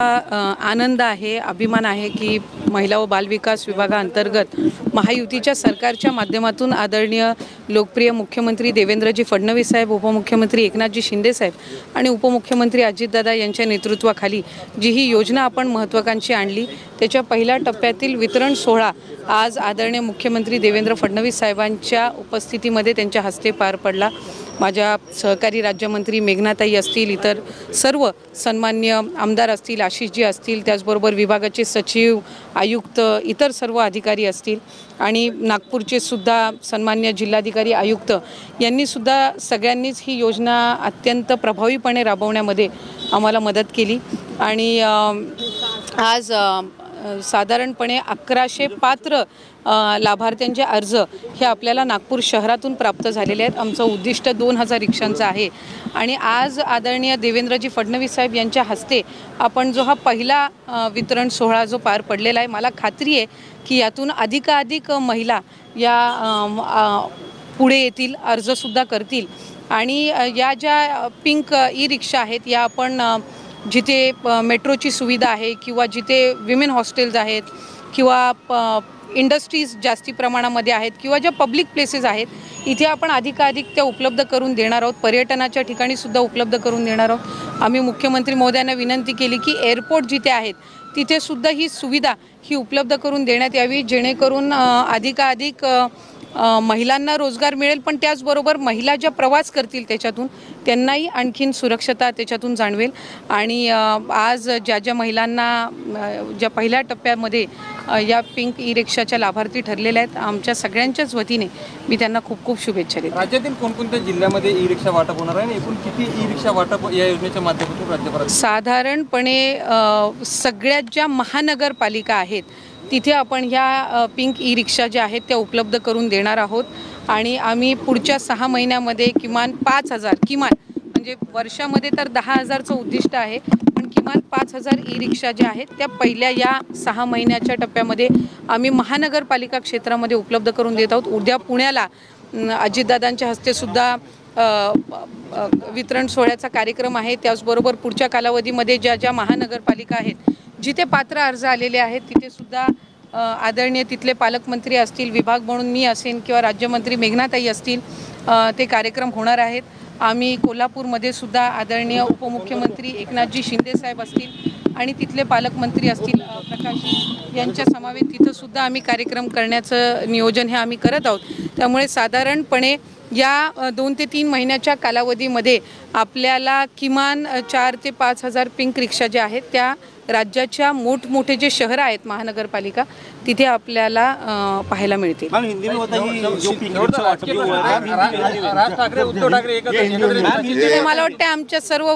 आनंद आहे, अभिमान आहे की महिला व बालविकास विभागाअंतर्गत महायुतीच्या सरकारच्या माध्यमातून आदरणीय लोकप्रिय मुख्यमंत्री देवेंद्रजी फडणवीस साहेब, उपमुख्यमंत्री एकनाथजी शिंदे साहेब आणि उपमुख्यमंत्री अजितदादा यांच्या नेतृत्वाखाली जी ही योजना आपण महत्त्वाकांक्षी आणली त्याच्या पहिल्या टप्प्यातील वितरण सोहळा आज आदरणीय मुख्यमंत्री देवेंद्र फडणवीस साहेबांच्या उपस्थितीमध्ये त्यांच्या हस्ते पार पडला। माझ्या सहकारी राज्यमंत्री मेघनाताई असतील, इतर सर्व सन्मान्य आमदार असतील, आशिषजी असतील, त्याचबरोबर विभागाचे सचिव, आयुक्त, इतर सर्व अधिकारी असतील आणि नागपूरचे सुद्धा सन्मान्य जिल्हाधिकारी, आयुक्त यांनी सुद्धा सगळ्यांनीच ही योजना अत्यंत प्रभावीपणे राबवण्यामध्ये आम्हाला मदत केली आणि आज साधारणपणे 1100 पात्र लाभार्थ्यांचे अर्ज हे आपल्याला नागपूर शहरातून प्राप्त झालेले आहेत। आमचं उद्दिष्ट 2000 रिक्षांचं आहे आणि आज आदरणीय देवेंद्रजी फडणवीस साहेब यांच्या हस्ते आपण जो हा पहिला वितरण सोहळा जो पार पडलेला आहे, मला खात्री आहे की यातून अधिकाधिक महिला या पुढे येतील, अर्जसुद्धा करतील आणि या ज्या पिंक ई रिक्षा आहेत या आपण जिथे मेट्रोची सुविधा आहे किंवा जिथे विमेन हॉस्टेल्स आहेत किंवा इंडस्ट्रीज जास्ती प्रमाणामध्ये आहेत किंवा ज्या पब्लिक प्लेसेस आहेत इथे आपण अधिकाधिक त्या उपलब्ध करून देणार आहोत। पर्यटनाच्या ठिकाणी सुद्धा उपलब्ध करून देणार आहोत। आम्ही मुख्यमंत्री महोदयांना विनंती केली की एअरपोर्ट जिथे आहेत तिथे सुद्धा ही सुविधा ही उपलब्ध करून देण्यात यावी, जेणेकरून अधिकाधिक महिलांना रोजगार मिळेल, पण त्याचबरोबर महिला ज्या प्रवास करतील त्याच्यातून त्यांनाही आणखीन सुरक्षता त्याच्यातून जाणवेल आणि आज ज्या ज्या महिलांना ज्या पहिल्या टप्प्यामध्ये या पिंक ई रिक्षाच्या लाभार्थी ठरलेल्या आहेत, आमच्या सगळ्यांच्याच वतीने मी त्यांना खूप खूप शुभेच्छा देते। राज्यातील कोणकोणत्या जिल्ह्यामध्ये ई रिक्षा वाटप होणार आहे आणि एकूण किती ई रिक्षा वाटप या योजनेच्या माध्यमातून राज्यभरात? साधारणपणे सगळ्यात ज्या महानगरपालिका आहेत तिथे आपण ह्या पिंक ई रिक्षा ज्या आहेत त्या उपलब्ध करून देणार आहोत आणि आम्ही पुढच्या 6 महिन्यामध्ये किमान 5000 किमान म्हणजे वर्षामध्ये तर 10,000चं उद्दिष्ट आहे, पण किमान 5000 ई रिक्षा ज्या आहेत त्या पहिल्या या 6 महिन्याच्या टप्प्यामध्ये आम्ही महानगरपालिका क्षेत्रामध्ये उपलब्ध करून देत आहोत। उद्या पुण्याला अजितदादांच्या हस्ते सुद्धा वितरण सोहळ्याचा कार्यक्रम आहे। त्याचबरोबर पुढच्या कालावधीमध्ये ज्या ज्या महानगरपालिका आहेत जिथे पात्र अर्ज आलेले आहेत तिथे सुद्धा आदरणीय तिथले पालकमंत्री असतील, विभाग म्हणून मी असेन किंवा राज्यमंत्री मेघनाताई असतील, ते कार्यक्रम होणार आहेत। आम्ही कोल्हापूरमध्ये सुद्धा आदरणीय उपमुख्यमंत्री एकनाथजी शिंदे साहेब असतील आणि तिथले पालकमंत्री असतील प्रकाश यांच्या समवेत तिथं सुद्धा आम्ही कार्यक्रम करण्याचं नियोजन हे आम्ही करत आहोत। त्यामुळे साधारणपणे या 2 ते 3 महिन्याच्या कालावधीमध्ये आपल्याला किमान 4 ते 5000 पिंक रिक्षा ज्या आहेत त्या राज्याच्या मोठमोठे जे शहर आहेत महानगरपालिका तिथे आपल्याला पाहायला मिळतील। मला वाटतं आमच्या सर्व